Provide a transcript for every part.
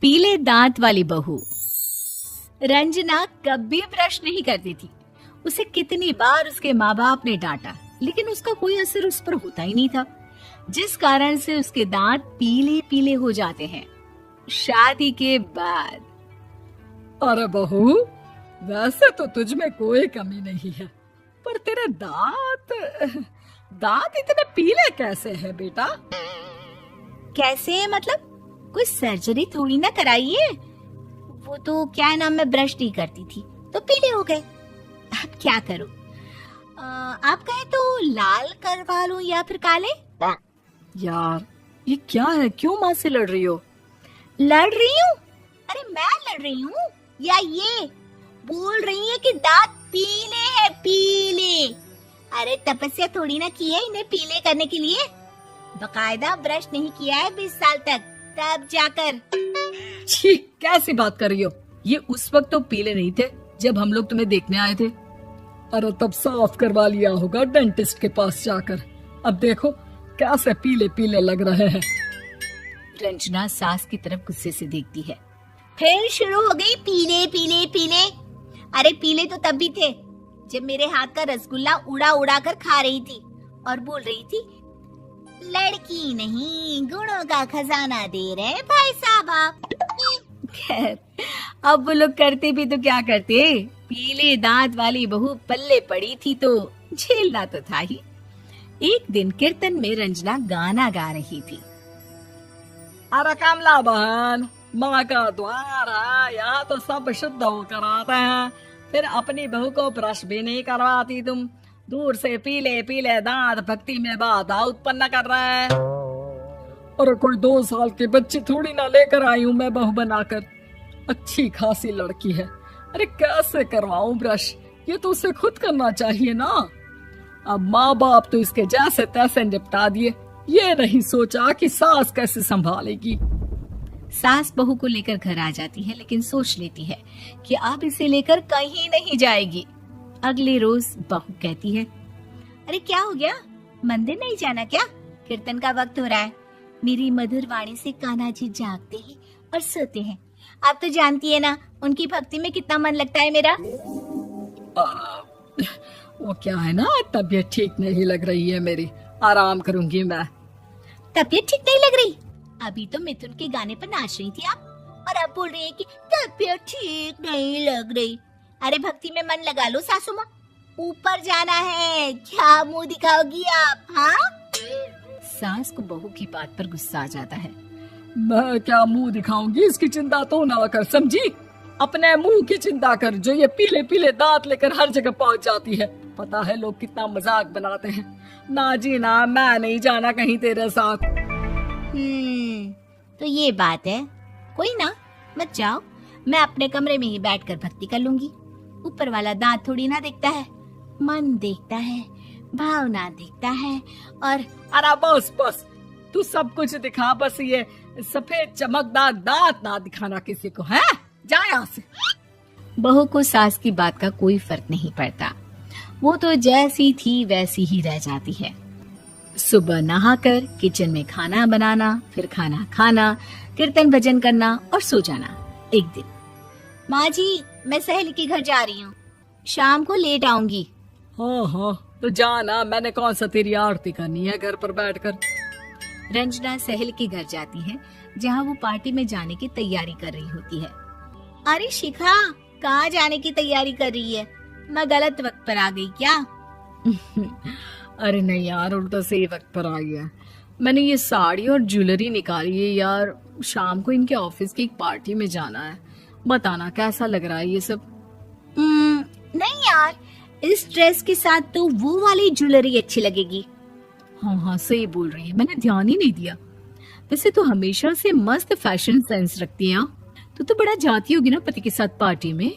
पीले दांत वाली बहू। रंजना कभी ब्रश नहीं करती थी। उसे कितनी बार उसके माँ बाप ने डांटा, लेकिन उसका कोई असर उस पर होता ही नहीं था, जिस कारण से उसके दांत पीले पीले हो जाते हैं। शादी के बाद अरे बहू, वैसे तो तुझ में कोई कमी नहीं है, पर तेरे दांत इतने पीले कैसे हैं बेटा? कैसे मतलब? कोई सर्जरी थोड़ी ना कराइए। वो तो क्या नाम, मैं ब्रश नहीं करती थी तो पीले हो गए। अब क्या करूं? आप कहे तो लाल करवा लूं या फिर काले? यार ये क्या है, क्यों माँ से लड़ रही हो? लड़ रही हूँ? अरे मैं लड़ रही हूँ या ये बोल रही है कि दांत पीले हैं, पीले। अरे तपस्या थोड़ी ना की है इन्हें पीले करने के लिए। बकायदा ब्रश नहीं किया है 20 साल तक, तब जाकर। छी, कैसी बात कर रही हो? ये उस वक्त तो पीले नहीं थे जब हम लोग तुम्हें देखने आए थे। अरे तब साफ करवा लिया होगा डेंटिस्ट के पास जाकर। अब देखो कैसे पीले पीले लग रहे हैं। रंजना सास की तरफ गुस्से से देखती है। फिर शुरू हो गई पीले पीले पीले। अरे पीले तो तब भी थे जब मेरे हाथ का रसगुल्ला उड़ा उड़ा कर खा रही थी और बोल रही थी, लड़की नहीं गुणों का खजाना दे रहे भाई साहब आप। खैर, अब वो लोग करते भी तो क्या करते, पीले दांत वाली बहू पल्ले पड़ी थी तो झेलना तो था ही। एक दिन कीर्तन में रंजना गाना गा रही थी। अरे कमला बहन, माँ का द्वार है, यहाँ तो सब शुद्ध होकर आते हैं, फिर अपनी बहू को ब्रश भी नहीं करवाती तुम। दूर से पीले पीले दांत भक्ति में बाधा उत्पन्न कर रहे हैं। और कोई 2 साल के बच्चे थोड़ी ना लेकर आई हूँ मैं बहू बनाकर। अच्छी खासी लड़की है, अरे कैसे करवाऊं ब्रश? ये तो उसे खुद करना चाहिए ना। अब माँ बाप तो इसके जैसे तैसे निपटा दिए, ये नहीं सोचा कि सास कैसे संभालेगी। सास बहू को लेकर घर आ जाती है, लेकिन सोच लेती है कि अब इसे लेकर कहीं नहीं जाएगी। अगले रोज बहू कहती है, अरे क्या हो गया, मंदिर नहीं जाना क्या? कीर्तन का वक्त हो रहा है। मेरी मधुर वाणी से कान्हा जी जागते हैं और सोते हैं। आप तो जानती है ना उनकी भक्ति में कितना मन लगता है मेरा। वो क्या है ना, तबीयत ठीक नहीं लग रही है मेरी, आराम करूंगी मैं। तबीयत ठीक नहीं लग रही? अभी तो मिथुन के गाने पर नाच रही थी आप, और अब बोल रही है कि तबीयत ठीक नहीं लग रही। अरे भक्ति में मन लगा लो सासू माँ, ऊपर जाना है, क्या मुंह दिखाओगी आप? हाँ? सास को बहू की बात पर गुस्सा आ जाता है। मैं क्या मुंह दिखाऊंगी, इसकी चिंता तो ना कर, समझी? अपने मुंह की चिंता कर, जो ये पीले पीले दांत लेकर हर जगह पहुंच जाती है। पता है लोग कितना मजाक बनाते हैं। ना जी ना, मैं नहीं जाना कहीं तेरे साथ। तो ये बात है। कोई ना, मत जाओ, मैं अपने कमरे में ही बैठकर भक्ति कर लूंगी। ऊपर वाला दांत थोड़ी ना देखता है, मन देखता है, भावना देखता है। और अरे बस बस, तू सब कुछ दिखा, बस ये सफेद चमकदार दांत ना दिखाना किसी को, है? जा यहाँ से। बहू को सास की बात का कोई फर्क नहीं पड़ता, वो तो जैसी थी वैसी ही रह जाती है। सुबह नहाकर किचन में खाना बनाना, फिर खाना खाना, कीर्तन भजन करना और सो जाना। एक दिन, माँ जी मैं सहेली के घर जा रही हूँ, शाम को लेट आऊंगी। हाँ, तो जाना, मैंने कौन सा तेरी आरती करनी है घर पर बैठकर। रंजना सहेली के घर जाती है, जहाँ वो पार्टी में जाने की तैयारी कर रही होती है। अरे शिखा, कहाँ जाने की तैयारी कर रही है? मैं गलत वक्त पर आ गई क्या? अरे नहीं यार, उल्टा सही वक्त पर आई है। मैंने ये साड़ी और ज्वेलरी निकाली है यार, शाम को इनके ऑफिस की एक पार्टी में जाना है। बताना कैसा लग रहा है ये सब? नहीं यार, इस ड्रेस के साथ तो वो वाली ज्वेलरी अच्छी लगेगी। हाँ, सही बोल रही है, मैंने ध्यान ही नहीं दिया। वैसे तो हमेशा से मस्त फैशन सेंस रखती है। तो बड़ा जाती होगी ना पति के साथ पार्टी में।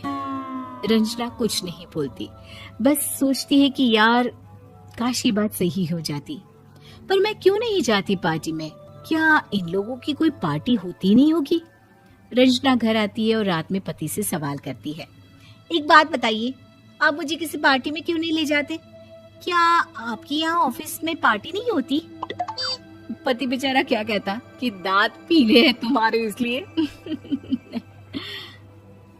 रंजना कुछ नहीं बोलती, बस सोचती है कि यार काश ये बात सही हो जाती, पर मैं क्यों नहीं जाती पार्टी में? क्या इन लोगों की कोई पार्टी होती नहीं होगी? रंजना घर आती है और रात में पति से सवाल करती है, एक बात बताइए, आप मुझे किसी पार्टी में क्यों नहीं ले जाते? क्या आपकी यहाँ ऑफिस में पार्टी नहीं होती? पति बेचारा क्या कहता कि दांत पीले हैं तुम्हारे इसलिए।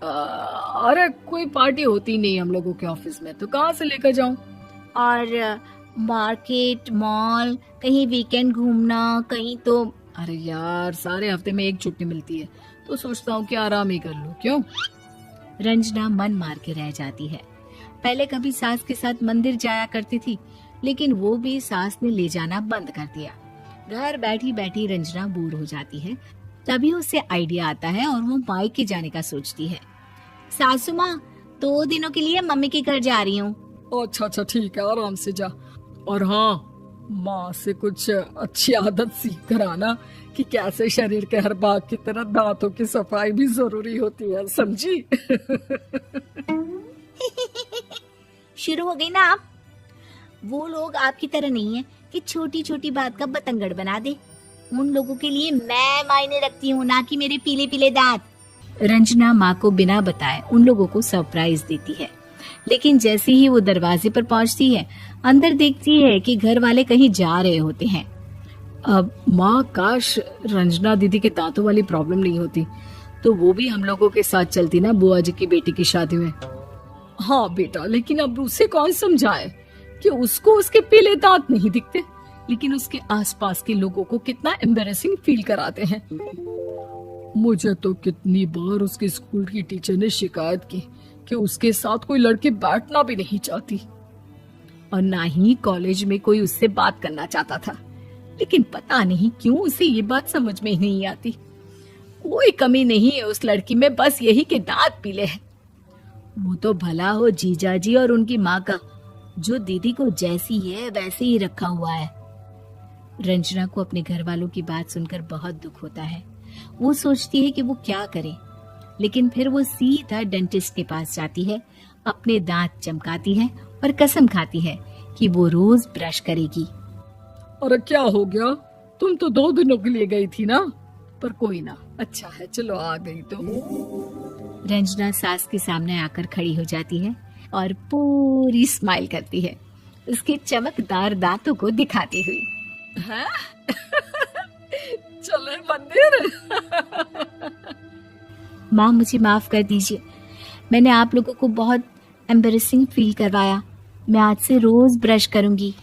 अरे कोई पार्टी होती नहीं हम लोगों के ऑफिस में, तो कहाँ से लेकर जाऊं? और मार्केट, मॉल, कहीं वीकेंड घूमना, कहीं तो। अरे यार सारे हफ्ते में एक छुट्टी मिलती है, तो सोचता हूँ कि आराम ही कर लूं। क्यों? रंजना मन मार के रह जाती है। पहले कभी सास के साथ मंदिर जाया करती थी, लेकिन वो भी सास ने ले जाना बंद कर दिया। घर बैठी बैठी रंजना बोर हो जाती है। तभी उसे आइडिया आता है और वो मायके जाने का सोचती है। सासू माँ, 2 दिनों के लिए मम्मी के घर जा रही हूँ। अच्छा अच्छा ठीक है, आराम से जा। और हाँ, माँ से कुछ अच्छी आदत सीख कर आना कि कैसे शरीर के हर भाग की तरह दांतों की सफाई भी जरूरी होती है, समझी? शुरू हो गई ना आप। वो लोग आपकी तरह नहीं है कि छोटी छोटी बात का बतंगड़ बना दे। उन लोगों के लिए मैं मायने रखती हूँ, ना कि मेरे पीले पीले दांत। रंजना माँ को बिना बताए उन लोगों को सरप्राइज देती है, लेकिन जैसे ही वो दरवाजे पर पहुंचती है, अंदर देखती है कि घर वाले कहीं जा रहे होते हैं। अब माँ, काश रंजना दीदी के दांतों वाली प्रॉब्लम नहीं होती, तो वो भी हम लोगों के साथ चलती ना बुआ जी की बेटी की शादी में। हाँ बेटा, लेकिन अब उसे कौन समझाए कि उसको उसके पीले दांत नहीं दिखते, लेकिन उसके आसपास के लोगों को कितना एम्बैरेसिंग फील कराते हैं। मुझे तो कितनी बार उसके स्कूल की टीचर ने शिकायत की कि उसके साथ कोई लड़की बैठना भी नहीं चाहती, और ना ही कॉलेज में कोई उससे बात करना चाहता था। लेकिन पता नहीं क्यों उसे ये बात समझ में ही नहीं आती। कोई कमी नहीं है उस लड़की में, बस यही कि दांत पीले हैं। वो तो भला हो जीजा जी और उनकी माँ का, जो दीदी को जैसी है वैसे ही रखा हुआ है। रंजना को अपने घर वालों की बात सुनकर बहुत दुख होता है। वो सोचती है कि वो क्या करे, लेकिन फिर वो सीधा डेंटिस्ट के पास जाती है, अपने दांत चमकाती है और कसम खाती है कि वो रोज ब्रश करेगी। अरे क्या हो गया? तुम तो 2 दिनों के लिए गई थी ना, पर कोई ना, अच्छा है, चलो आ गई तो। रंजना सास के सामने आकर खड़ी हो जाती है और पूरी स्माइल करती है, उसके चमकदार दांतों को दिखाती हुई। हैं? चले मंदिर? माँ, मुझे माफ कर दीजिए, मैंने आप लोगों को बहुत एम्बैरेसिंग फील करवाया। मैं आज से रोज ब्रश करूंगी।